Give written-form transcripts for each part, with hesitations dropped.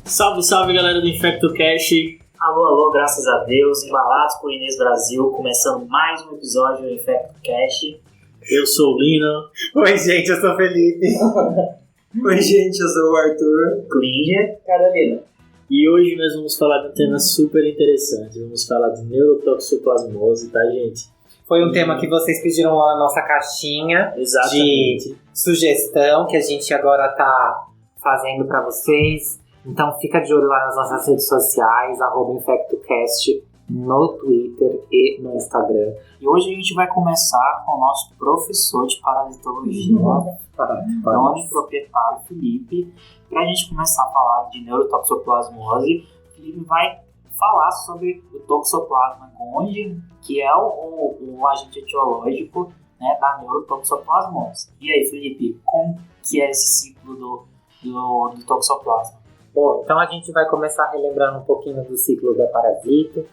Salve, salve galera do InfectoCast. Alô, graças a Deus, embalados por Inês Brasil, começando mais um episódio do InfectoCast. Eu sou o Lino. Oi gente, eu sou o Felipe. Oi gente, eu sou o Arthur. Klinger, Carolina. E hoje nós vamos falar de um tema super interessante. Vamos falar de neurotoxoplasmose, tá, gente? Foi um tema que vocês pediram lá na nossa caixinha. Exatamente. De sugestão que a gente agora tá fazendo pra vocês. Então fica de olho lá nas nossas redes sociais, @InfectoCast, no Twitter e no Instagram. E hoje a gente vai começar com o nosso professor de parasitologia, dono proprietário Felipe. Pra gente começar a falar de neurotoxoplasmose, o Felipe vai falar sobre o Toxoplasma gondii, que é o agente etiológico, né, da neurotoxoplasmose. E aí, Felipe, como que é esse ciclo do Toxoplasma? Bom, então a gente vai começar relembrando um pouquinho do ciclo da parasito.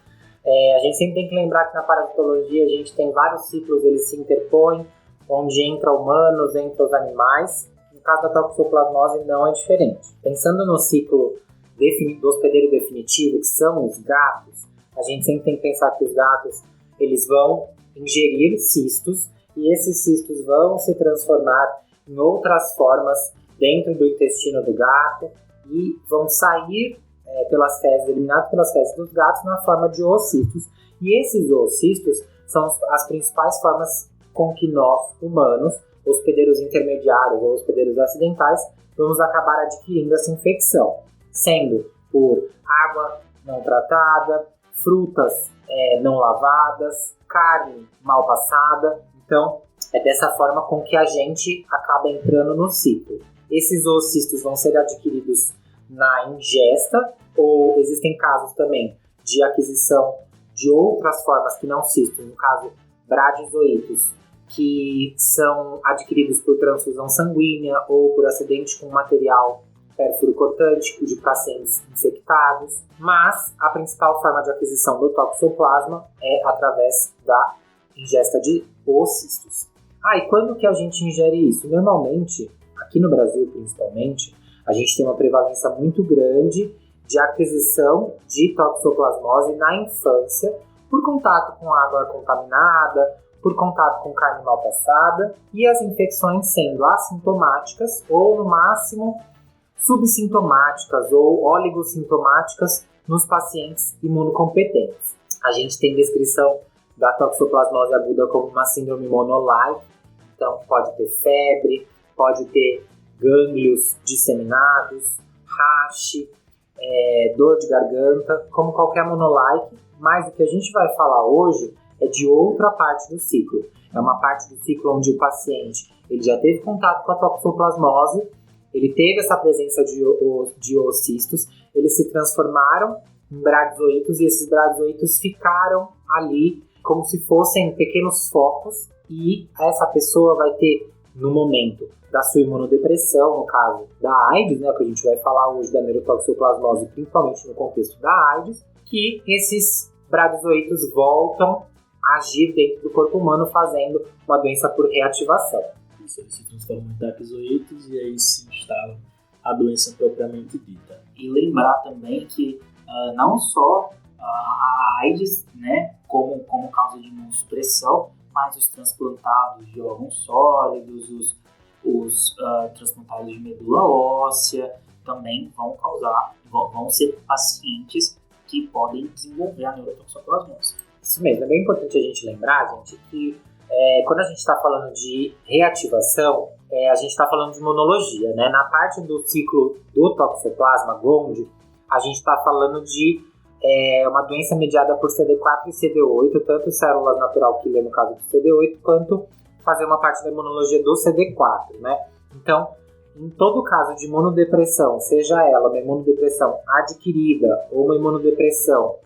A gente sempre tem que lembrar que na parasitologia a gente tem vários ciclos, eles se interpõem, onde entra humanos, entra os animais. No caso da toxoplasmose não é diferente. Pensando no ciclo do hospedeiro definitivo, que são os gatos, a gente sempre tem que pensar que os gatos eles vão ingerir cistos e esses cistos vão se transformar em outras formas dentro do intestino do gato e vão sair pelas fezes, eliminados pelas fezes dos gatos na forma de oocistos. E esses oocistos são as principais formas com que nós, humanos, hospedeiros intermediários ou hospedeiros acidentais, vamos acabar adquirindo essa infecção, sendo por água não tratada, frutas não lavadas, carne mal passada. Então, é dessa forma com que a gente acaba entrando no ciclo. Esses oocistos vão ser adquiridos na ingesta, ou existem casos também de aquisição de outras formas que não cistos, no caso bradizoítos, que são adquiridos por transfusão sanguínea ou por acidente com material perfuro-cortante de pacientes infectados, mas a principal forma de aquisição do toxoplasma é através da ingesta de oocistos. E quando que a gente ingere isso? Normalmente, aqui no Brasil principalmente, a gente tem uma prevalência muito grande de aquisição de toxoplasmose na infância por contato com água contaminada, por contato com carne mal passada e as infecções sendo assintomáticas ou, no máximo, subsintomáticas ou oligossintomáticas nos pacientes imunocompetentes. A gente tem descrição da toxoplasmose aguda como uma síndrome monolike, então pode ter febre, pode ter gânglios disseminados, rache, dor de garganta, como qualquer monolike, mas o que a gente vai falar hoje é de outra parte do ciclo. É uma parte do ciclo onde o paciente ele já teve contato com a toxoplasmose, ele teve essa presença de oocistos, eles se transformaram em bradizoítos e esses bradizoítos ficaram ali como se fossem pequenos focos e essa pessoa vai ter, no momento da sua imunodepressão, no caso da AIDS, né, que a gente vai falar hoje da neurotoxoplasmose, principalmente no contexto da AIDS, que esses bradizoítos voltam a agir dentro do corpo humano, fazendo uma doença por reativação. Isso, eles se transformam em taquizoítos e aí se instala a doença propriamente dita. E lembrar também que não só a AIDS, né, como causa de imunossupressão, mas os transplantados de órgãos sólidos, os transplantados de medula óssea também vão ser pacientes que podem desenvolver a neurotoxoplasmose. Isso mesmo, é bem importante a gente lembrar, gente, que quando a gente está falando de reativação, a gente está falando de imunologia, né? Na parte do ciclo do Toxoplasma gondii, a gente está falando de uma doença mediada por CD4 e CD8, tanto células natural killer no caso do CD8, quanto fazer uma parte da imunologia do CD4, né? Então, em todo caso de imunodepressão, seja ela uma imunodepressão adquirida ou uma imunodepressão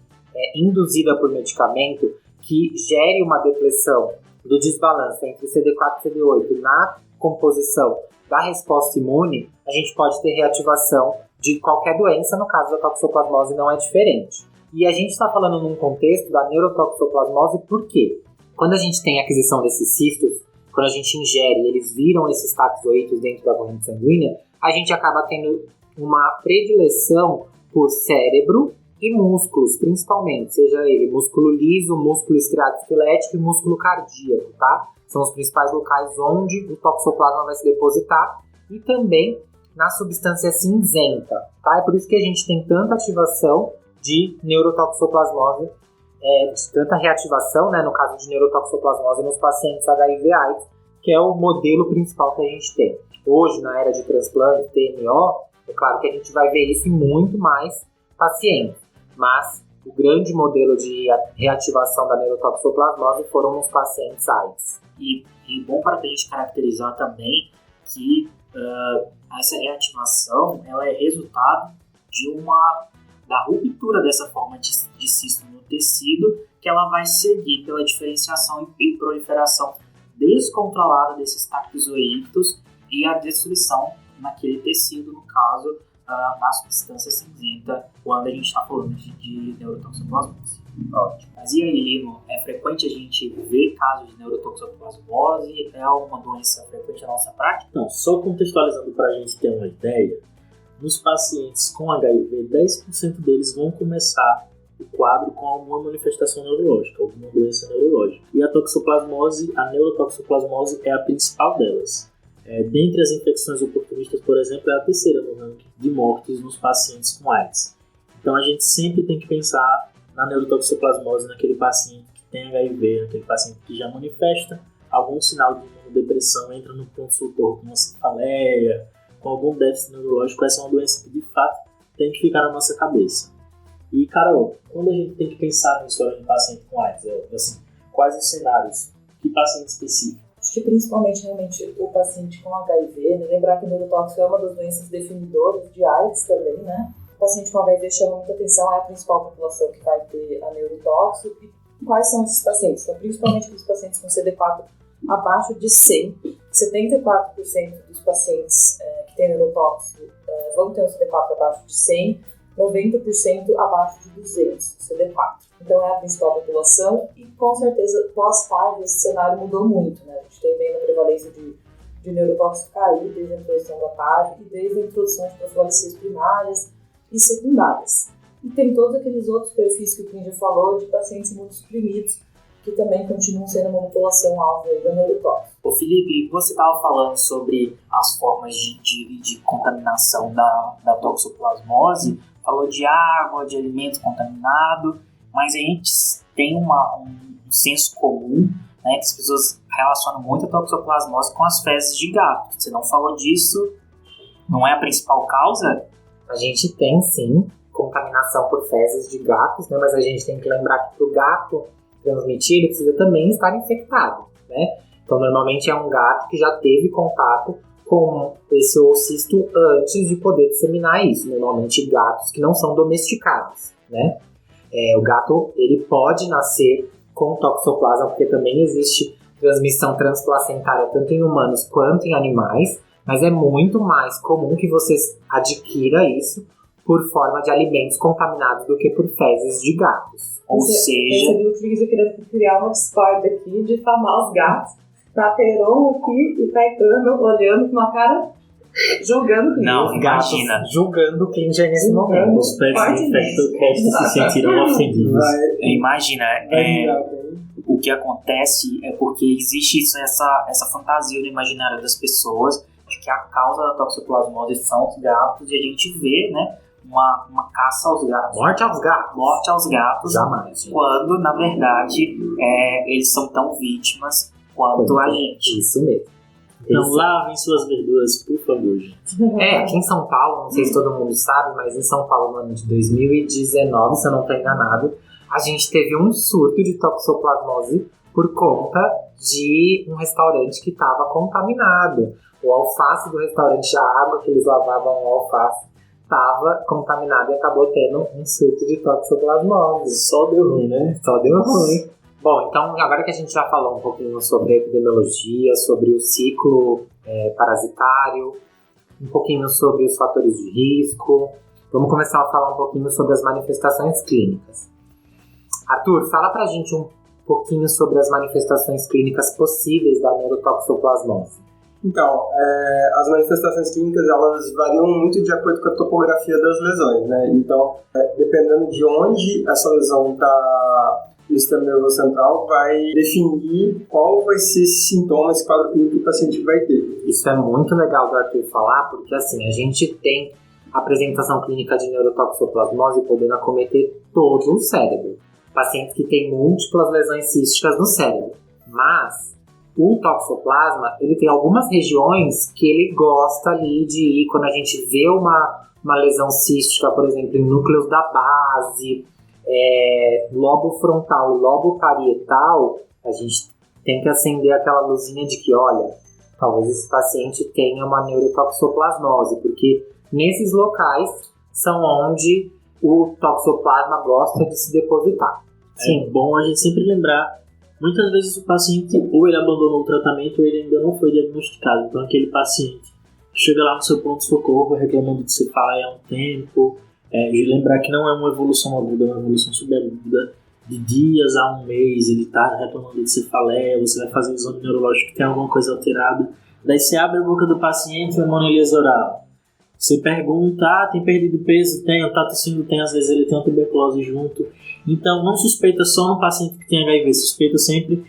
induzida por medicamento que gere uma depressão do desbalanço entre CD4 e CD8 na composição da resposta imune, a gente pode ter reativação de qualquer doença, no caso da toxoplasmose não é diferente. E a gente está falando num contexto da neurotoxoplasmose por quê? Quando a gente tem a aquisição desses cistos, quando a gente ingere e eles viram esses taquizoítos dentro da corrente sanguínea, a gente acaba tendo uma predileção por cérebro e músculos, principalmente, seja ele músculo liso, músculo estriado esquelético e músculo cardíaco, tá? São os principais locais onde o toxoplasma vai se depositar e também na substância cinzenta, tá? É por isso que a gente tem tanta ativação de neurotoxoplasmose, de tanta reativação, né, no caso de neurotoxoplasmose nos pacientes HIV/AIDS, que é o modelo principal que a gente tem. Hoje, na era de transplante, TMO, é claro que a gente vai ver isso em muito mais pacientes, mas o grande modelo de reativação da neurotoxoplasmose foram nos pacientes AIDS. E bom para a gente caracterizar também que essa reativação ela é resultado da ruptura dessa forma de cisto no tecido, que ela vai seguir pela diferenciação e proliferação descontrolada desses taquizoítos e a destruição naquele tecido, no caso, da substância cinzenta, quando a gente está falando de neurotoxoplasmose. Ótimo. Mas e aí, Lino, é frequente a gente ver casos de neurotoxoplasmose? É uma doença frequente na nossa prática? Não, só contextualizando para a gente ter uma ideia, nos pacientes com HIV, 10% deles vão começar o quadro com alguma manifestação neurológica, alguma doença neurológica. E a toxoplasmose, a neurotoxoplasmose é a principal delas. Dentre as infecções oportunistas, por exemplo, é a terceira no ranking de mortes nos pacientes com AIDS. Então a gente sempre tem que pensar na neurotoxoplasmose naquele paciente que tem HIV, naquele paciente que já manifesta algum sinal de imunodepressão, entra no pronto-socorro com uma cefaleia, com algum déficit neurológico. Essa é uma doença que de fato tem que ficar na nossa cabeça. E, Carol, quando a gente tem que pensar nisso em paciente com AIDS, assim, quais os cenários? Que paciente específico? Acho que principalmente, realmente, o paciente com HIV, né? Lembrar que o neurotóxico é uma das doenças definidoras de AIDS também, né? O paciente com HIV chama muita atenção, é a principal população que vai ter a neurotóxico. E quais são esses pacientes? Então, principalmente os pacientes com CD4 abaixo de 100. 74% dos pacientes que têm neurotóxico vão ter um CD4 abaixo de 100, 90% abaixo de 200 CD4. Então é a principal população e com certeza pós-PAV esse cenário mudou muito, né? A gente tem bem a prevalência de neurotóxico cair desde a introdução da PAV e desde a introdução de profilaxias primárias e secundárias. E tem todos aqueles outros perfis que o Kim já falou de pacientes imunossuprimidos que também continuam sendo uma população alvo da neurotóxico. Ô Felipe, você estava falando sobre as formas de contaminação da toxoplasmose, falou de água, de alimento contaminado, mas a gente tem um senso comum, né, que as pessoas relacionam muito a toxoplasmose com as fezes de gato. Você não falou disso, não é a principal causa? A gente tem sim contaminação por fezes de gatos, né, mas a gente tem que lembrar que para o gato transmitir, ele precisa também estar infectado, né? Então, normalmente é um gato que já teve contato com esse oocisto antes de poder disseminar isso. Normalmente gatos que não são domesticados, né? O gato, ele pode nascer com toxoplasma, porque também existe transmissão transplacentária tanto em humanos quanto em animais, mas é muito mais comum que você adquira isso por forma de alimentos contaminados do que por fezes de gatos. Ou seja... Eu recebi o querendo criar uma discórdia aqui, difamar os gatos. Tá Peron aqui e Caetano olhando com uma cara julgando quem. Não, imagina. Julgando o Klinger nesse momento. Os pets infectocast se sentiram ofendidos. Imagina, o que acontece é porque existe essa fantasia no imaginário das pessoas de que a causa da toxoplasmose são os gatos, e a gente vê, né, uma caça aos gatos. Morte aos gatos. Morte aos gatos. Jamais. Gente. Quando, na verdade, eles são tão vítimas quanto a gente. Isso mesmo. Então lavem suas verduras, por favor, gente. Aqui em São Paulo, não sei se todo mundo sabe, mas em São Paulo, no ano de 2019, se eu não estou enganado, a gente teve um surto de toxoplasmose por conta de um restaurante que estava contaminado. O alface do restaurante, a água que eles lavavam o alface, estava contaminada e acabou tendo um surto de toxoplasmose. Só deu ruim, né? Só deu ruim. Bom, então agora que a gente já falou um pouquinho sobre a epidemiologia, sobre o ciclo parasitário, um pouquinho sobre os fatores de risco, vamos começar a falar um pouquinho sobre as manifestações clínicas. Arthur, fala pra gente um pouquinho sobre as manifestações clínicas possíveis da neurotoxoplasmose. Então, as manifestações clínicas, elas variam muito de acordo com a topografia das lesões, né? Então, dependendo de onde essa lesão está no sistema nervoso central, vai definir qual vai ser esse sintoma, esse quadro clínico que o paciente vai ter. Isso é muito legal do Arthur falar, porque assim, a gente tem apresentação clínica de neurotoxoplasmose podendo acometer todo o cérebro. Pacientes que têm múltiplas lesões císticas no cérebro. Mas o toxoplasma, ele tem algumas regiões que ele gosta ali de ir quando a gente vê uma lesão cística, por exemplo, em núcleos da base, lobo frontal e lobo parietal, a gente tem que acender aquela luzinha de que, olha, talvez esse paciente tenha uma neurotoxoplasmose, porque nesses locais são onde o toxoplasma gosta de se depositar. Sim. É bom a gente sempre lembrar, muitas vezes o paciente ou ele abandonou o tratamento ou ele ainda não foi diagnosticado. Então aquele paciente chega lá no seu pronto-socorro reclamando de cefaleia há um tempo, de lembrar que não é uma evolução aguda, é uma evolução subaguda, de dias a um mês ele está reclamando de cefaleia, você vai fazer um exame neurológico que tem alguma coisa alterada, daí você abre a boca do paciente, uma monelias oral. Você pergunta, tem perdido peso? Tem, está tossindo? Tem, às vezes ele tem uma tuberculose junto. Então não suspeita só no paciente que tem HIV, suspeita sempre,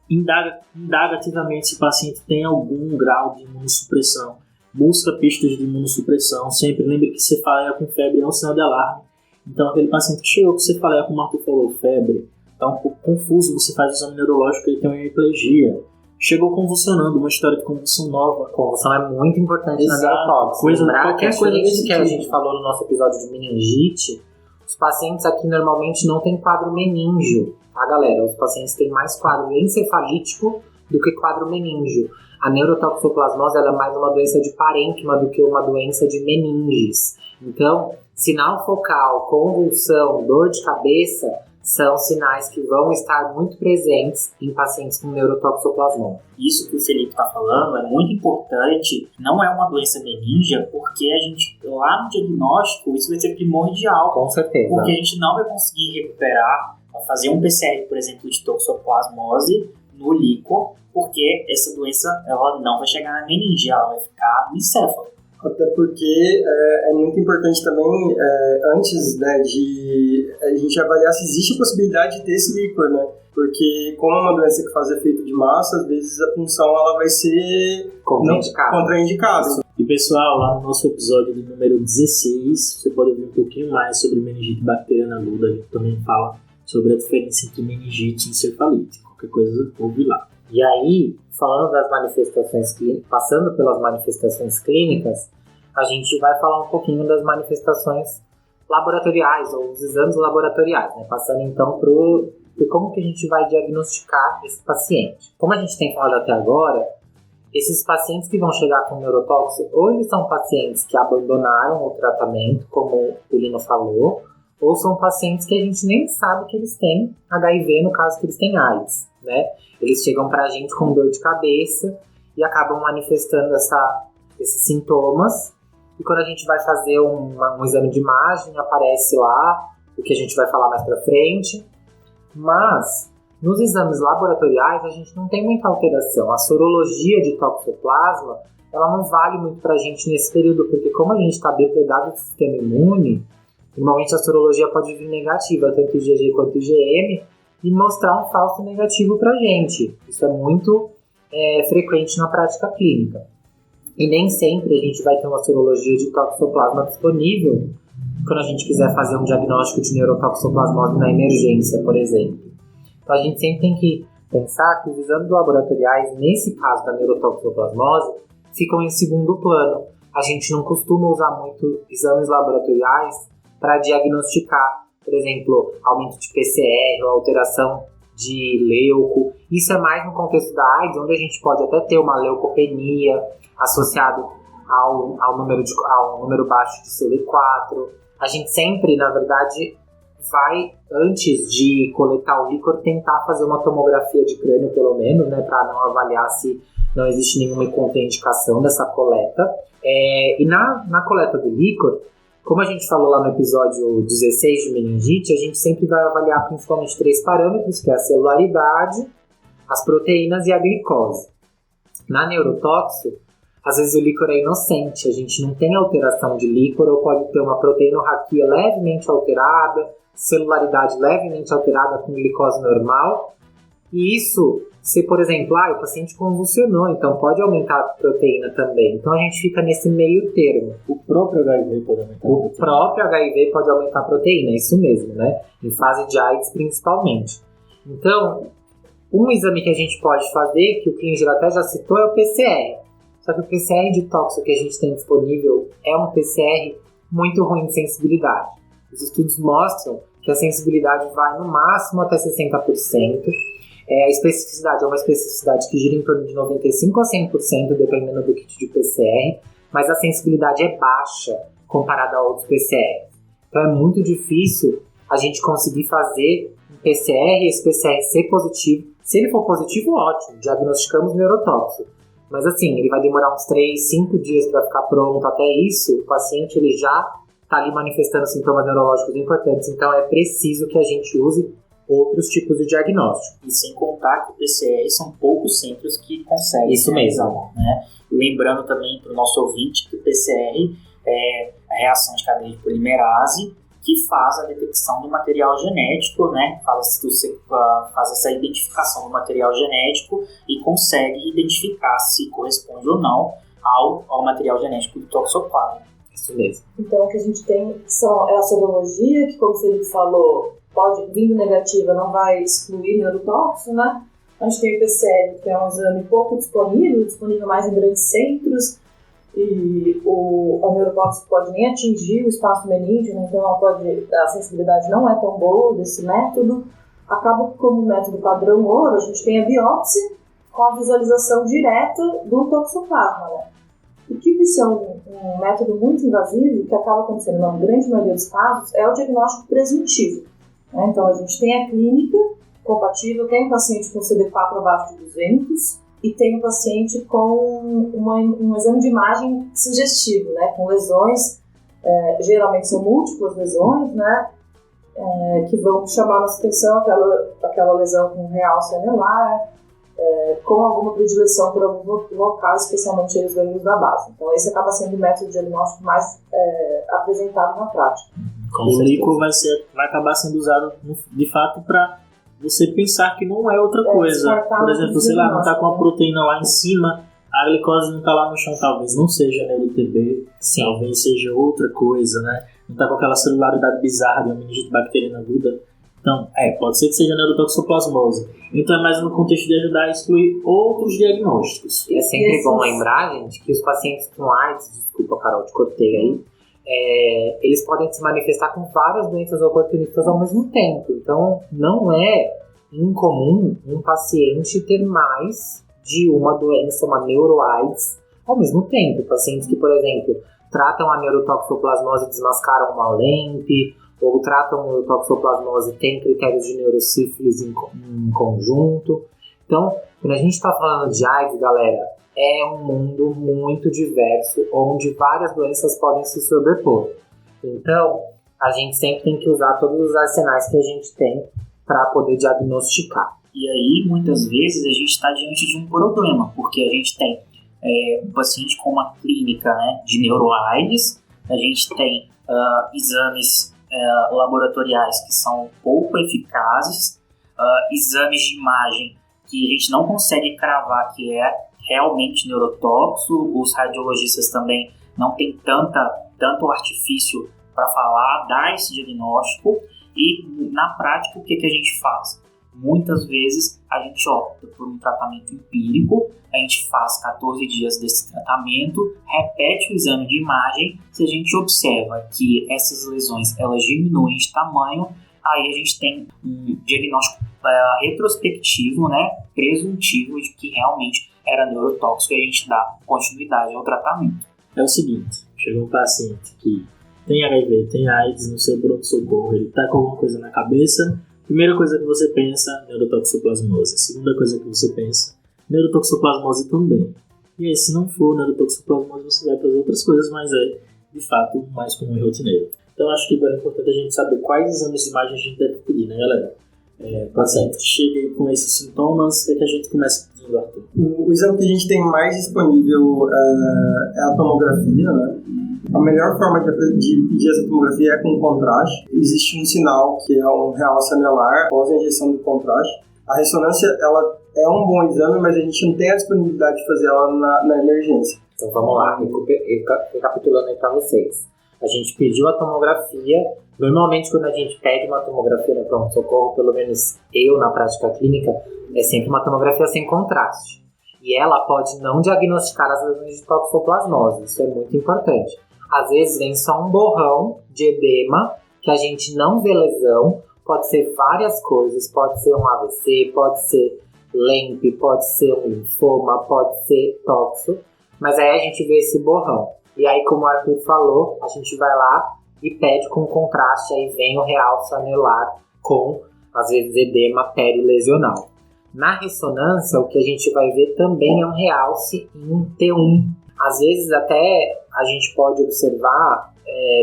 indaga ativamente se o paciente tem algum grau de imunossupressão. Busca pistas de imunossupressão, sempre lembre que cefaleia com febre é um sinal de alarme. Então aquele paciente que chegou com cefaleia, como o Marco falou, febre, está um pouco confuso, você faz o exame neurológico e ele tem uma hemiplegia. Chegou convulsionando, uma história de convulsão nova. Convulsão é muito importante na neurotóxica. Qualquer coisa disso que a gente falou no nosso episódio de meningite, os pacientes aqui normalmente não têm quadro meníngeo, tá, galera? Os pacientes têm mais quadro encefalítico do que quadro meníngeo. A neurotoxoplasmose ela é mais uma doença de parênquima do que uma doença de meninges. Então, sinal focal, convulsão, dor de cabeça são sinais que vão estar muito presentes em pacientes com neurotoxoplasmose. Isso que o Felipe está falando é muito importante, não é uma doença meningea, porque a gente, lá no diagnóstico, isso vai ser primordial. Com certeza. Porque a gente não vai conseguir recuperar, fazer um PCR, por exemplo, de toxoplasmose no líquor, porque essa doença ela não vai chegar na meninge, ela vai ficar no encéfalo. Até porque é muito importante também, antes, né, de a gente avaliar se existe a possibilidade de ter esse líquor, né? Porque como é uma doença que faz efeito de massa, às vezes a punção ela vai ser contraindicada. E pessoal, lá no nosso episódio do número 16, você pode ouvir um pouquinho mais sobre meningite bacteriana aguda. A gente também fala sobre a diferença entre meningite e encefalite. Qualquer coisa, ouve lá. E aí, falando das manifestações clínicas, passando pelas manifestações clínicas, a gente vai falar um pouquinho das manifestações laboratoriais, ou os exames laboratoriais, né? Passando então por como que a gente vai diagnosticar esse paciente. Como a gente tem falado até agora, esses pacientes que vão chegar com neurotóxico, ou eles são pacientes que abandonaram o tratamento, como o Lino falou, ou são pacientes que a gente nem sabe que eles têm HIV, no caso que eles têm AIDS, né? Eles chegam pra gente com dor de cabeça e acabam manifestando esses sintomas. E quando a gente vai fazer um exame de imagem, aparece lá o que a gente vai falar mais pra frente. Mas, nos exames laboratoriais, a gente não tem muita alteração. A sorologia de toxoplasma, ela não vale muito pra gente nesse período, porque como a gente está depredado do sistema imune, normalmente a sorologia pode vir negativa, tanto IgG quanto IgM, e mostrar um falso negativo pra gente. Isso é muito frequente na prática clínica. E nem sempre a gente vai ter uma sorologia de toxoplasma disponível quando a gente quiser fazer um diagnóstico de neurotoxoplasmose na emergência, por exemplo. Então a gente sempre tem que pensar que os exames laboratoriais, nesse caso da neurotoxoplasmose, ficam em segundo plano. A gente não costuma usar muito exames laboratoriais para diagnosticar, por exemplo, aumento de PCR ou alteração de leuco. Isso é mais no contexto da AIDS, onde a gente pode até ter uma leucopenia associado ao número baixo de CD4. A gente sempre, na verdade, vai, antes de coletar o líquor, tentar fazer uma tomografia de crânio, pelo menos, né, para não avaliar se não existe nenhuma contraindicação dessa coleta. E na coleta do líquor, como a gente falou lá no episódio 16 de meningite, a gente sempre vai avaliar principalmente 3 parâmetros, que é a celularidade, as proteínas e a glicose. Na neurotóxico, às vezes o líquor é inocente, a gente não tem alteração de líquor, ou pode ter uma proteinorraquia levemente alterada, celularidade levemente alterada com glicose normal. E isso, se por exemplo, o paciente convulsionou, então pode aumentar a proteína também. Então a gente fica nesse meio termo. O próprio HIV pode aumentar a proteína. O próprio HIV pode aumentar a proteína, isso mesmo, né? Em fase de AIDS principalmente. Então, um exame que a gente pode fazer, que o Klinger até já citou, é o PCR. Só que o PCR de tóxico que a gente tem disponível é um PCR muito ruim de sensibilidade. Os estudos mostram que a sensibilidade vai no máximo até 60%. A especificidade é uma especificidade que gira em torno de 95% a 100%, dependendo do kit de PCR, mas a sensibilidade é baixa comparada a outros PCR. Então é muito difícil a gente conseguir fazer um PCR e esse PCR ser positivo. Se ele for positivo, ótimo, diagnosticamos neurotóxico. Mas assim, ele vai demorar uns 3, 5 dias para ficar pronto. Até isso, o paciente ele já está ali manifestando sintomas neurológicos importantes. Então é preciso que a gente use outros tipos de diagnóstico. E sem contar que o PCR são poucos centros que conseguem. Isso mesmo. Né? Lembrando também para o nosso ouvinte que o PCR é a reação de cadeia de polimerase que faz a detecção do material genético, né? Faz essa identificação do material genético e consegue identificar se corresponde ou não ao material genético do toxoplasma. Isso mesmo. Então, o que a gente tem é a sorologia, que, como o Felipe falou, vindo negativa, não vai excluir neurotóxico, né? A gente tem o PCR, que é um exame pouco disponível mais em grandes centros, e o neurotóxico pode nem atingir o espaço meníngeo, então a sensibilidade não é tão boa desse método. Acaba que, como método padrão ouro, a gente tem a biópsia com a visualização direta do toxoplasma, né? O que por ser um método muito invasivo, que acaba acontecendo na grande maioria dos casos, é o diagnóstico presuntivo. Né? Então a gente tem a clínica compatível, tem um paciente com CD4 abaixo de 200, e tem um paciente com um exame de imagem sugestivo, né, com lesões, geralmente são múltiplas lesões, né, que vão chamar nossa atenção, aquela lesão com realce anelar, com alguma predileção por algum local, especialmente os ganglios da base. Então esse acaba sendo o método diagnóstico mais apresentado na prática. O líquor vai acabar sendo usado de fato para você pensar que não é outra coisa. Por exemplo, sei lá, não tá com a proteína lá em cima, a glicose não tá lá no chão, talvez não seja neuro-TB, talvez seja outra coisa, né? Não tá com aquela celularidade bizarra de uma meningite bacteriana aguda. Então, pode ser que seja neurotoxoplasmose. Então é mais no contexto de ajudar a excluir outros diagnósticos. É sempre bom lembrar, gente, que os pacientes com AIDS, desculpa, Carol, te cortei aí, eles podem se manifestar com várias doenças oportunistas ao mesmo tempo. Então, não é incomum um paciente ter mais de uma doença, uma neuro-AIDS, ao mesmo tempo. Pacientes que, por exemplo, tratam a neurotoxoplasmose e desmascaram uma LEMP, ou tratam a neurotoxoplasmose e têm critérios de neurosífilis em conjunto. Então, quando a gente está falando de AIDS, galera, é um mundo muito diverso, onde várias doenças podem se sobrepor. Então, a gente sempre tem que usar todos os arsenais que a gente tem para poder diagnosticar. E aí, muitas vezes, a gente está diante de um problema, porque a gente tem um paciente com uma clínica, né, de neuro-AIDS, a gente tem exames laboratoriais que são pouco eficazes, exames de imagem que a gente não consegue cravar que é realmente neurotóxico, os radiologistas também não têm tanto artifício para falar, dar esse diagnóstico, e na prática o que a gente faz? Muitas vezes a gente opta por um tratamento empírico, a gente faz 14 dias desse tratamento, repete o exame de imagem, se a gente observa que essas lesões elas diminuem de tamanho, aí a gente tem um diagnóstico retrospectivo, né, presuntivo de que realmente era neurotóxico, e a gente dá continuidade ao tratamento. É o seguinte, chegou um paciente que tem HIV, tem AIDS no seu pronto-socorro, ele tá com alguma coisa na cabeça, primeira coisa que você pensa, neurotoxoplasmose. Segunda coisa que você pensa, neurotoxoplasmose também. E aí, se não for neurotoxoplasmose, você vai para as outras coisas, mas de fato, mais comum e rotineiro. Então, acho que é importante a gente saber quais exames de imagem a gente deve pedir, né, galera? O paciente chega com esses sintomas, o que a gente começa a seguindo, Arthur. O exame que a gente tem mais disponível é a tomografia, né? A melhor forma de pedir essa tomografia é com contraste. Existe um sinal que é um realce anelar após a injeção do contraste. A ressonância, ela é um bom exame, mas a gente não tem a disponibilidade de fazer ela na emergência. Então vamos lá, recapitulando aí para vocês. A gente pediu a tomografia. Normalmente quando a gente pede uma tomografia no pronto-socorro, pelo menos eu na prática clínica, é sempre uma tomografia sem contraste. E ela pode não diagnosticar as lesões de toxoplasmose, isso é muito importante. Às vezes vem só um borrão de edema, que a gente não vê lesão, pode ser várias coisas, pode ser um AVC, pode ser LEMP, pode ser um linfoma, pode ser toxo, mas aí a gente vê esse borrão. E aí, como o Arthur falou, a gente vai lá e pede com contraste, aí vem o realce anelar com, às vezes, edema perilesional. Na ressonância, o que a gente vai ver também é um realce em T1. Às vezes até a gente pode observar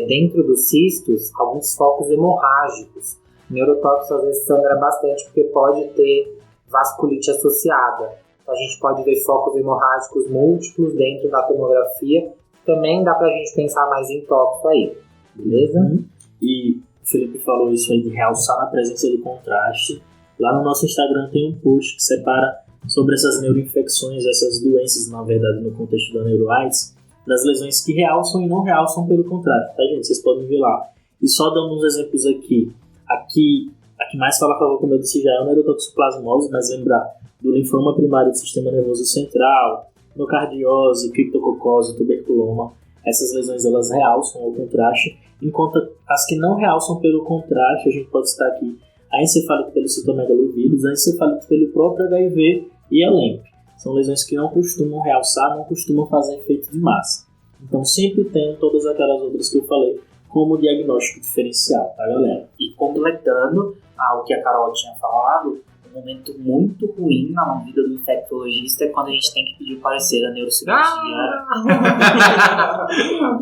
dentro dos cistos alguns focos hemorrágicos. O neurotóxico às vezes sangra bastante porque pode ter vasculite associada. Então, a gente pode ver focos hemorrágicos múltiplos dentro da tomografia. Também dá pra gente pensar mais em tóxico aí, beleza? E o Felipe falou isso aí de realçar na presença de contraste. Lá no nosso Instagram tem um post que separa sobre essas neuroinfecções, essas doenças, na verdade, no contexto da neuroaids, das lesões que realçam e não realçam pelo contraste, tá, gente? Vocês podem ver lá. E só dando uns exemplos aqui. A que mais fala a favor, como eu disse, já é o neurotoxoplasmose, mas lembrar do linfoma primário do sistema nervoso central, nocardiose, criptococose, tuberculoma. Essas lesões, elas realçam o contraste, enquanto as que não realçam pelo contraste, a gente pode citar aqui a encefalite pelo citomegalovírus, a encefalite pelo próprio HIV e a LEMP. São lesões que não costumam realçar, não costumam fazer efeito de massa. Então sempre tem todas aquelas outras que eu falei como diagnóstico diferencial, tá, galera? E completando o que a Carol tinha falado, um momento muito ruim na vida do infectologista é quando a gente tem que pedir o parecer da neurocirurgia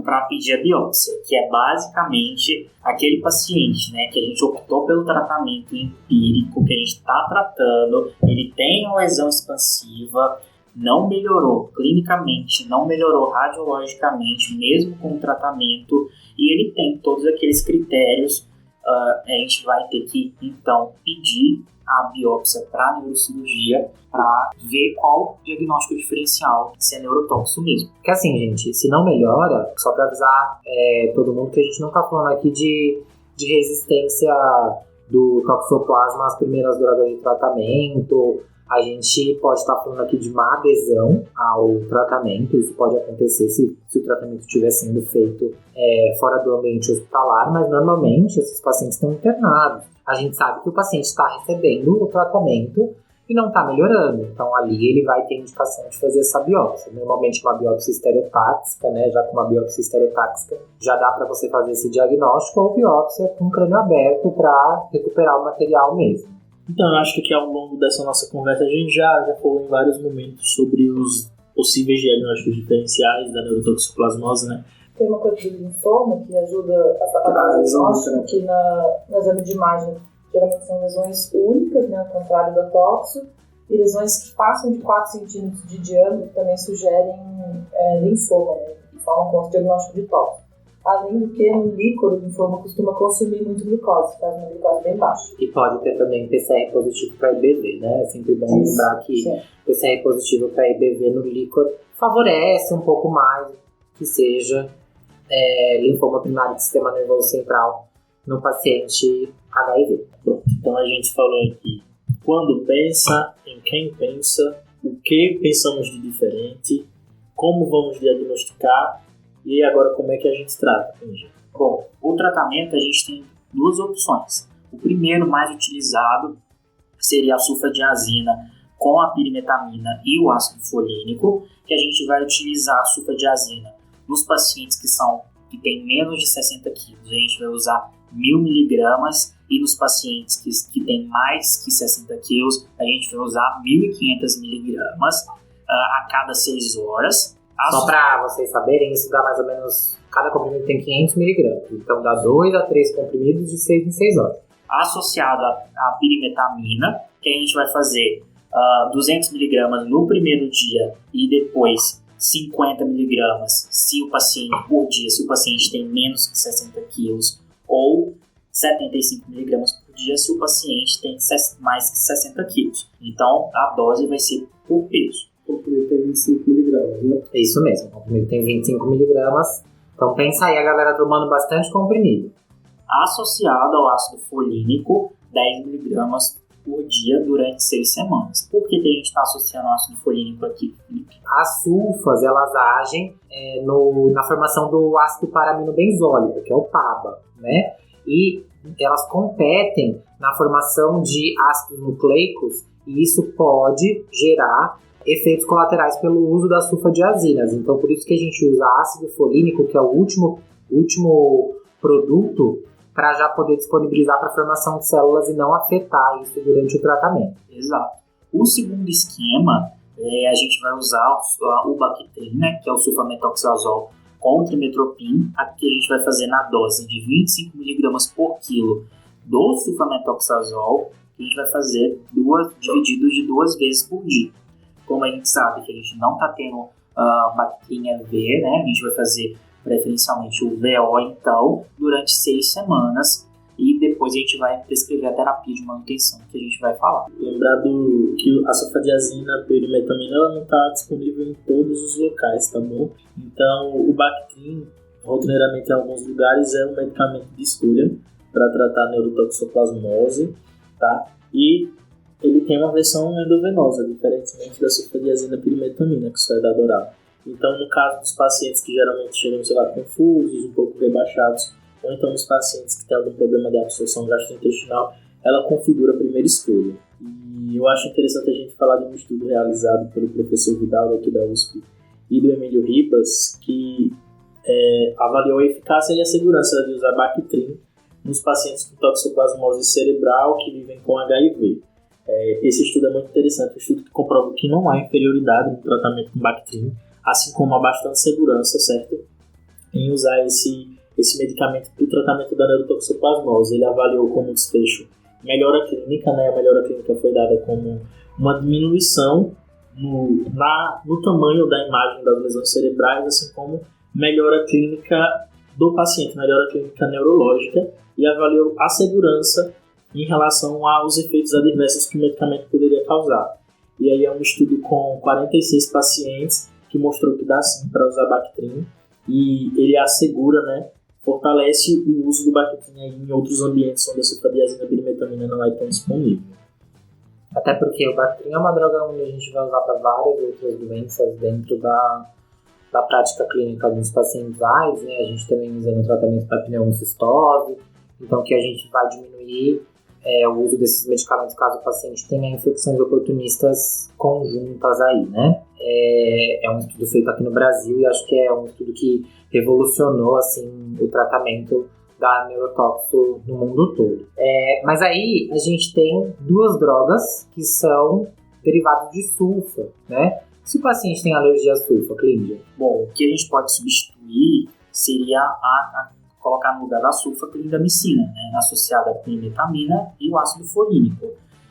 para pedir a biópsia, que é basicamente aquele paciente, né, que a gente optou pelo tratamento empírico, que a gente está tratando, ele tem uma lesão expansiva, não melhorou clinicamente, não melhorou radiologicamente, mesmo com o tratamento, e ele tem todos aqueles critérios, a gente vai ter que, então, pedir a biópsia para a neurocirurgia para ver qual o diagnóstico diferencial, se é neurotóxico mesmo. Porque assim, gente, se não melhora, só para avisar todo mundo que a gente não tá falando aqui de resistência do toxoplasma às primeiras drogas de tratamento. A gente pode estar falando aqui de má adesão ao tratamento, isso pode acontecer se o tratamento estiver sendo feito fora do ambiente hospitalar, mas normalmente esses pacientes estão internados. A gente sabe que o paciente está recebendo o tratamento e não está melhorando, então ali ele vai ter indicação de fazer essa biópsia. Normalmente uma biópsia estereotáxica, né? Já com uma biópsia estereotáxica já dá para você fazer esse diagnóstico, ou biópsia com crânio aberto para recuperar o material mesmo. Então, eu acho que aqui ao longo dessa nossa conversa a gente já falou em vários momentos sobre os possíveis diagnósticos diferenciais da neurotoxoplasmose, né? Tem uma coisa do linfoma que ajuda a dar diagnóstico, que no exame de imagem geralmente são lesões únicas, né, ao contrário da toxo, e lesões que passam de 4 centímetros de diâmetro também sugerem linfoma, né, que falam com o diagnóstico de toxo. Além do que, no líquor, o linfoma costuma consumir muito glicose, faz uma glicose bem baixa. E pode ter também PCR positivo para IBV, né? É sempre bom lembrar que PCR positivo para IBV no líquor favorece um pouco mais que seja linfoma primário do sistema nervoso central no paciente HIV. Pronto, então a gente falou aqui quando pensa, em quem pensa, o que pensamos de diferente, como vamos diagnosticar. E agora, como é que a gente trata? Bom, o tratamento a gente tem duas opções. O primeiro, mais utilizado, seria a sulfadiazina com a pirimetamina e o ácido folínico, que a gente vai utilizar a sulfadiazina nos pacientes que têm menos de 60 quilos. A gente vai usar 1.000 miligramas, e nos pacientes que têm mais que 60 quilos, a gente vai usar 1.500 miligramas a cada 6 horas. Só para vocês saberem, isso dá mais ou menos, cada comprimido tem 500 miligramas, então dá 2 a 3 comprimidos de 6 em 6 horas. Associado à pirimetamina, que a gente vai fazer 200 miligramas no primeiro dia e depois 50 miligramas se o paciente por dia, se o paciente tem menos que 60 quilos, ou 75 miligramas por dia se o paciente tem mais que 60 quilos. Então, a dose vai ser por peso. O comprimido tem 25 miligramas, né? É isso mesmo, o comprimido tem 25 miligramas. Então pensa aí a galera tomando bastante comprimido. Associado ao ácido folínico, 10 miligramas por dia durante 6 semanas. Por que a gente está associando o ácido folínico aqui, Felipe? As sulfas, elas agem na formação do ácido paraminobenzólico, que é o PABA, né? E elas competem na formação de ácidos nucleicos, e isso pode gerar efeitos colaterais pelo uso das sulfadiazinas. Então, por isso que a gente usa ácido folínico, que é o último produto, para já poder disponibilizar para a formação de células e não afetar isso durante o tratamento. Exato. O segundo esquema, a gente vai usar o Bactrim, né, que é o sulfametoxazol com trimetoprim. Aqui a gente vai fazer na dose de 25 mg por quilo do sulfametoxazol, que a gente vai fazer dividido de 2 vezes por dia. Como a gente sabe que a gente não está tendo Bactrim EV, né, a gente vai fazer preferencialmente o VO, então, durante 6 semanas, e depois a gente vai prescrever a terapia de manutenção, que a gente vai falar. Lembrando que a sulfadiazina, a pyrimetamina, ela não está disponível em todos os locais, tá bom? Então, o Bactrim, rotineiramente em alguns lugares, é um medicamento de escolha para tratar a neurotoxoplasmose, tá? E ele tem uma versão endovenosa, diferentemente da sulfadiazina pyrimetamina, que só é dada oral. Então, no caso dos pacientes que geralmente chegam, confusos, um pouco rebaixados, ou então nos pacientes que têm algum problema de absorção gastrointestinal, ela configura a primeira escolha. E eu acho interessante a gente falar de um estudo realizado pelo professor Vidal, aqui da USP, e do Emílio Ribas, que avaliou a eficácia e a segurança de usar Bactrim nos pacientes com toxoplasmose cerebral que vivem com HIV. Esse estudo é muito interessante, um estudo que comprova que não há inferioridade no tratamento com Bactrim, assim como há bastante segurança, certo, em usar esse medicamento para o tratamento da neurotoxoplasmose. Ele avaliou como desfecho melhora clínica, né? A melhora clínica foi dada como uma diminuição no tamanho da imagem das lesões cerebrais, assim como melhora clínica do paciente, melhora clínica neurológica, e avaliou a segurança em relação aos efeitos adversos que o medicamento poderia causar. E aí é um estudo com 46 pacientes que mostrou que dá sim para usar Bactrim, e ele assegura, né, fortalece o uso do Bactrim em outros ambientes onde a sulfadiazina pyrimetamina não é tão disponível. Até porque o Bactrim é uma droga onde a gente vai usar para várias outras doenças dentro da prática clínica dos pacientes AIDS, né? A gente também usa no tratamento da pneumocistose, então que a gente vai diminuir o uso desses medicamentos caso o paciente tenha infecções oportunistas conjuntas aí, né? É um estudo feito aqui no Brasil e acho que é um estudo que revolucionou, assim, o tratamento da neurotóxico no mundo todo. Mas aí a gente tem 2 drogas que são derivados de sulfa, né? Se o paciente tem alergia a sulfa, Clíndia? Bom, o que a gente pode substituir seria colocar no lugar da sulfa a clindamicina, né, associada à pyrimetamina e o ácido folínico.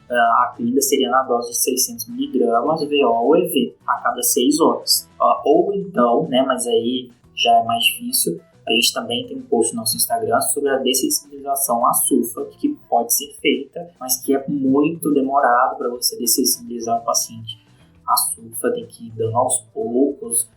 A clinda seria na dose de 600 mg VO ou EV a cada 6 horas. Ou então, né, mas aí já é mais difícil, a gente também tem um post no nosso Instagram sobre a dessensibilização à sulfa, que pode ser feita, mas que é muito demorado para você dessensibilizar o paciente. A sulfa tem que ir dando aos poucos,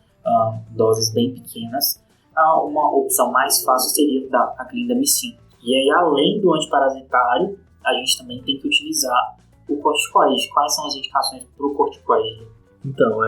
doses bem pequenas. Uma opção mais fácil seria a clindamicina. E aí, além do antiparasitário, a gente também tem que utilizar o corticoide. Quais são as indicações para o corticoide? Então,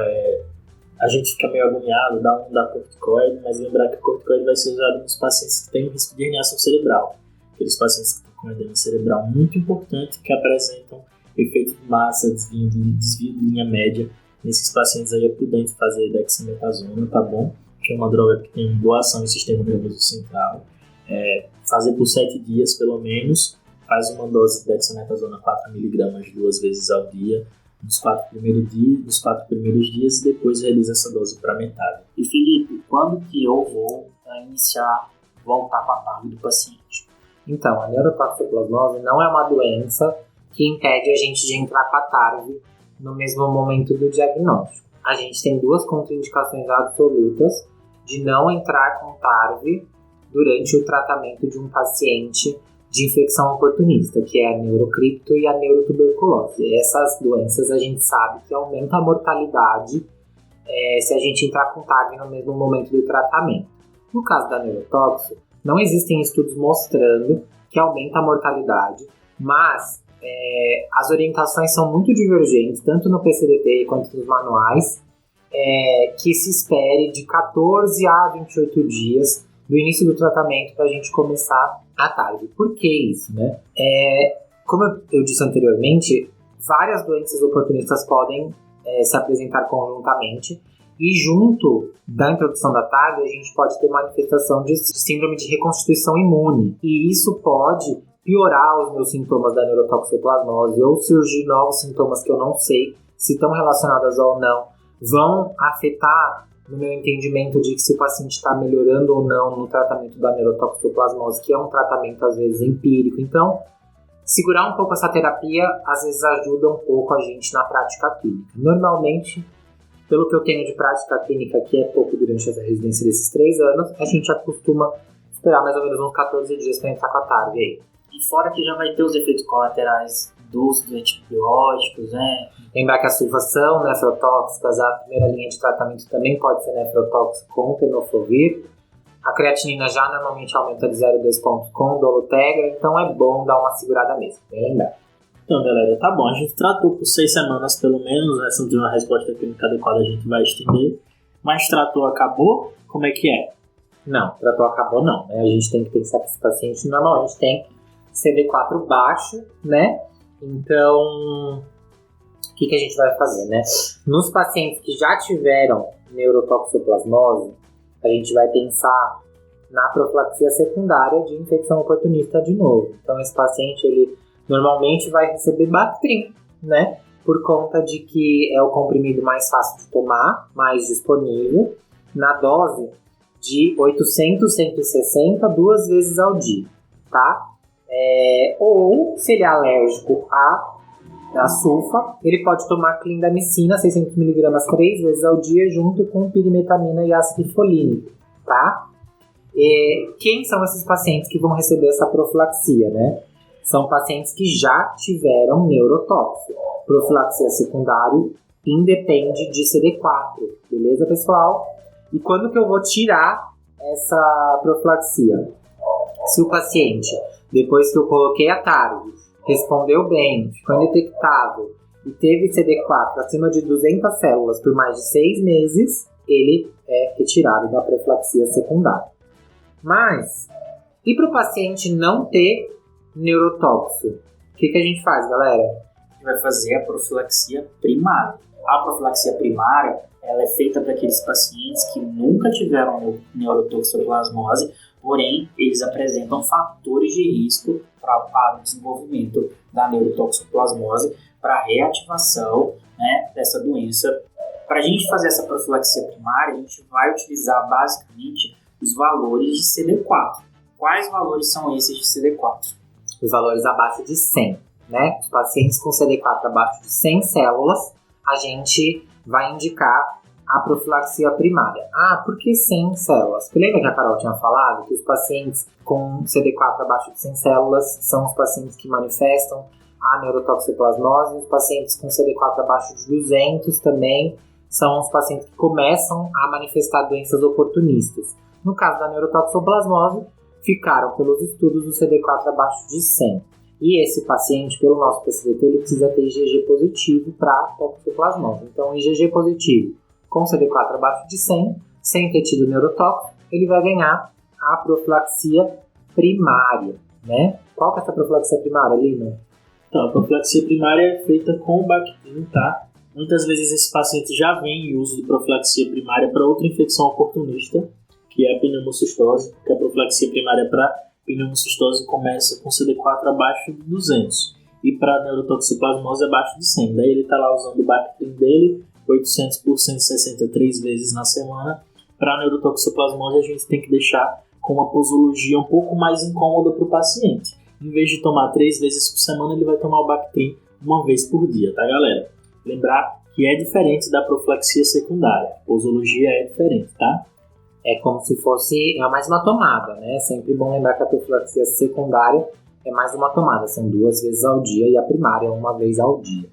a gente fica meio agoniado, dá corticoide, mas lembrar que o corticoide vai ser usado nos pacientes que têm risco de herniação cerebral. Aqueles pacientes que estão com edema cerebral muito importante, que apresentam efeito de massa, desvio de linha média. Nesses pacientes aí é prudente fazer dexametasona, tá bom? Que é uma droga que tem boa ação no sistema nervoso central. Fazer por 7 dias, pelo menos. Faz uma dose de dexametasona 4 mg 2 vezes ao dia, nos 4 primeiros dias, e depois reduz essa dose para metade. E Felipe, quando que eu vou voltar com a TARV do paciente? Então, a neurotoxoplasmose não é uma doença que impede a gente de entrar com a TARV no mesmo momento do diagnóstico. A gente tem 2 contraindicações absolutas de não entrar com TARV durante o tratamento de um paciente de infecção oportunista, que é a neurocripto e a neurotuberculose. Essas doenças a gente sabe que aumenta a mortalidade se a gente entrar com TARV no mesmo momento do tratamento. No caso da neurotóxico, não existem estudos mostrando que aumenta a mortalidade, mas as orientações são muito divergentes, tanto no PCDT quanto nos manuais, que se espere de 14 a 28 dias do início do tratamento para a gente começar a TARV. Por que isso, né? Como eu disse anteriormente, várias doenças oportunistas podem se apresentar conjuntamente, e junto da introdução da TARV a gente pode ter manifestação de síndrome de reconstituição imune, e isso pode piorar os meus sintomas da neurotoxoplasmose ou surgir novos sintomas que eu não sei se estão relacionados ou não, vão afetar no meu entendimento de que se o paciente está melhorando ou não no tratamento da neurotoxoplasmose, que é um tratamento às vezes empírico. Então, segurar um pouco essa terapia às vezes ajuda um pouco a gente na prática clínica. Normalmente, pelo que eu tenho de prática clínica, que é pouco durante essa residência desses 3 anos, a gente acostuma esperar mais ou menos uns 14 dias para entrar com a TARV aí. E fora que já vai ter os efeitos colaterais dos antibióticos, né? Lembrar que as sulfas são nefrotóxicas, a primeira linha de tratamento também pode ser nefrotóxica com tenofovir. A creatinina já normalmente aumenta de 0,2 pontos com dolutegra, então é bom dar uma segurada mesmo, bem lembrar. Então, galera, tá bom. A gente tratou por 6 semanas pelo menos, né? Se não tiver uma resposta clínica adequada, a gente vai estender. Mas tratou, acabou? Como é que é? Não, tratou, acabou não, né? A gente tem que pensar que esse paciente normalmente tem CD4 baixo, né? Então, o que a gente vai fazer, né? Nos pacientes que já tiveram neurotoxoplasmose, a gente vai pensar na profilaxia secundária de infecção oportunista de novo. Então, esse paciente, ele normalmente vai receber Bactrim, né? Por conta de que é o comprimido mais fácil de tomar, mais disponível, na dose de 800, 160, 2 vezes ao dia, tá? Ou, se ele é alérgico à sulfa, ele pode tomar clindamicina, 600mg 3 vezes ao dia, junto com pirimetamina e ácido folínico, tá? Quem são esses pacientes que vão receber essa profilaxia, né? São pacientes que já tiveram neurotóxico. Profilaxia secundária independe de CD4, beleza, pessoal? E quando que eu vou tirar essa profilaxia? Se o paciente, depois que eu coloquei a TARV, respondeu bem, ficou indetectável e teve CD4 acima de 200 células por mais de 6 meses, ele é retirado da profilaxia secundária. Mas, e para o paciente não ter neurotóxico? O que a gente faz, galera? A gente vai fazer a profilaxia primária. A profilaxia primária, ela é feita para aqueles pacientes que nunca tiveram neurotoxoplasmose, porém, eles apresentam fatores de risco para o desenvolvimento da neurotoxoplasmose, para a reativação, né, dessa doença. Para a gente fazer essa profilaxia primária, a gente vai utilizar basicamente os valores de CD4. Quais valores são esses de CD4? Os valores abaixo de 100, né? Os pacientes com CD4 abaixo de 100 células, a gente vai indicar a profilaxia primária. Por que 100 células? Porque lembra que a Carol tinha falado que os pacientes com CD4 abaixo de 100 células são os pacientes que manifestam a neurotoxoplasmose, e os pacientes com CD4 abaixo de 200 também são os pacientes que começam a manifestar doenças oportunistas. No caso da neurotoxoplasmose, ficaram pelos estudos do CD4 abaixo de 100. E esse paciente, pelo nosso PCDT, ele precisa ter IgG positivo para toxoplasmose. Então, IgG positivo com CD4 abaixo de 100, sem ter tido neurotóxico, ele vai ganhar a profilaxia primária, né? Qual que é essa profilaxia primária, Lina? Então, a profilaxia primária é feita com o Bactrim, tá? Muitas vezes esse paciente já vem em uso de profilaxia primária para outra infecção oportunista, que é a pneumocistose, porque a profilaxia primária para pneumocistose começa com CD4 abaixo de 200 e para neurotoxoplasmose abaixo de 100. Daí ele está lá usando o Bactrim dele, 800 por 160 3 vezes na semana. Para neurotoxoplasmose a gente tem que deixar com uma posologia um pouco mais incômoda para o paciente. Em vez de tomar 3 vezes por semana, ele vai tomar o Bactrim uma vez por dia, tá, galera? Lembrar que é diferente da profilaxia secundária. A posologia é diferente, tá? É como se fosse mais uma tomada, né? É sempre bom lembrar que a profilaxia secundária é mais uma tomada. São 2 vezes ao dia e a primária é 1 vez ao dia.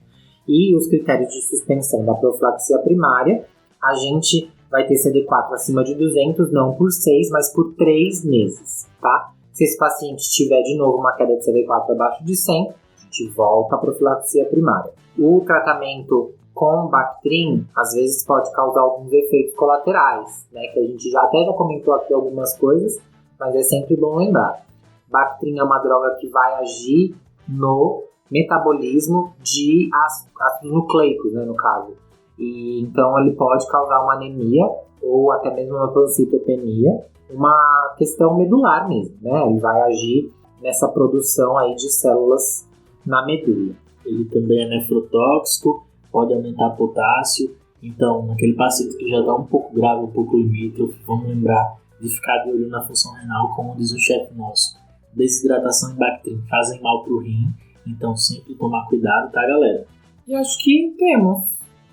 E os critérios de suspensão da profilaxia primária, a gente vai ter CD4 acima de 200, não por 6, mas por 3 meses, tá? Se esse paciente tiver de novo uma queda de CD4 abaixo de 100, a gente volta à profilaxia primária. O tratamento com Bactrim, às vezes pode causar alguns efeitos colaterais, né? Que a gente já comentou aqui algumas coisas, mas é sempre bom lembrar. Bactrim é uma droga que vai agir no metabolismo de ácidos nucleicos, né, no caso. E então ele pode causar uma anemia ou até mesmo uma pancitopenia, uma questão medular mesmo, né? Ele vai agir nessa produção aí de células na medula. Ele também é nefrotóxico, pode aumentar potássio. Então, naquele paciente que já está um pouco grave, um pouco limítrofe, vamos lembrar de ficar de olho na função renal, como diz o chefe nosso. Desidratação e Bactrim fazem mal para o rim, então sempre tomar cuidado, tá, galera? E acho que temos.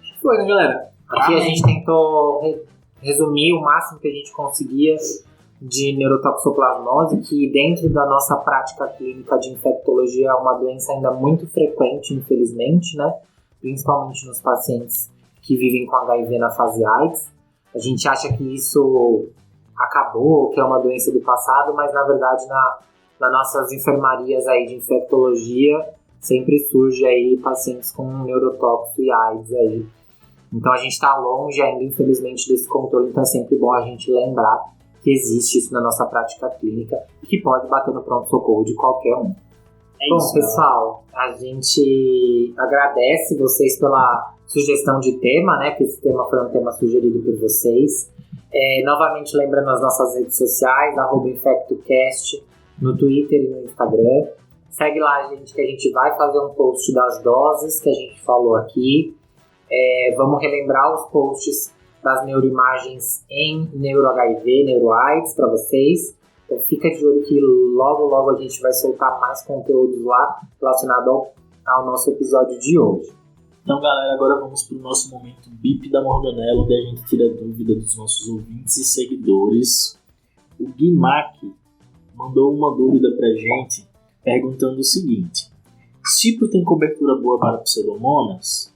Acho que foi, né, galera? Aqui a gente tentou resumir o máximo que a gente conseguia de neurotoxoplasmose, que dentro da nossa prática clínica de infectologia é uma doença ainda muito frequente, infelizmente, né? Principalmente nos pacientes que vivem com HIV na fase AIDS. A gente acha que isso acabou, que é uma doença do passado, mas na verdade nas nossas enfermarias aí de infectologia sempre surge aí pacientes com neurotóxico e AIDS aí. Então a gente está longe ainda, infelizmente, desse controle, então é sempre bom a gente lembrar que existe isso na nossa prática clínica e que pode bater no pronto-socorro de qualquer um. Bom, isso, pessoal, a gente agradece vocês pela sugestão de tema, né? Que esse tema foi um tema sugerido por vocês. Novamente lembrando as nossas redes sociais, @InfectoCast, no Twitter e no Instagram. Segue lá, gente, que a gente vai fazer um post das doses que a gente falou aqui. Vamos relembrar os posts das neuroimagens em neuro-HIV, neuro-AIDS para vocês. Então fica de olho que logo a gente vai soltar mais conteúdos lá relacionado ao nosso episódio de hoje. Então, galera, agora vamos para o nosso momento BIP da Morganella, onde a gente tira dúvida dos nossos ouvintes e seguidores. O Guimac mandou uma dúvida para a gente, perguntando o seguinte: Cipro tem cobertura boa para pseudomonas?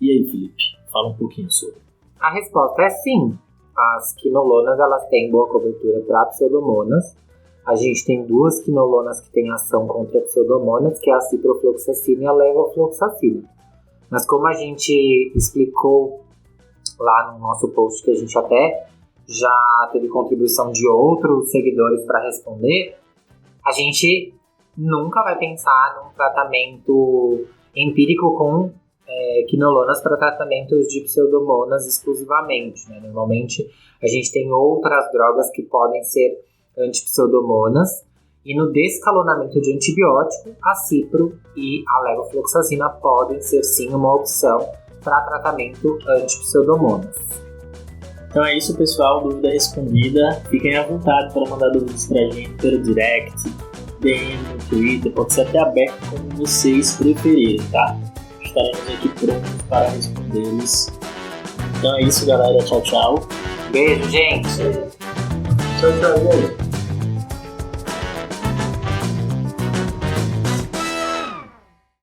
E aí, Felipe, fala um pouquinho sobre. A resposta é sim. As quinolonas, elas têm boa cobertura para pseudomonas. A gente tem 2 quinolonas que têm ação contra pseudomonas, que é a ciprofloxacina e a levofloxacina. Mas como a gente explicou lá no nosso post, que a gente até já teve contribuição de outros seguidores para responder, a gente nunca vai pensar num tratamento empírico com quinolonas para tratamentos de pseudomonas exclusivamente, né? Normalmente a gente tem outras drogas que podem ser antipseudomonas, e no descalonamento de antibiótico, a cipro e a levofloxacina podem ser sim uma opção para tratamento antipseudomonas. Então é isso, pessoal, dúvida respondida. Fiquem à vontade para mandar dúvidas para a gente pelo direct, DM no Twitter, pode ser até aberto como vocês preferirem, tá? Estaremos aqui prontos para respondê-los. Então é isso, galera. Tchau, tchau. Beijo, gente! Tchau, gente.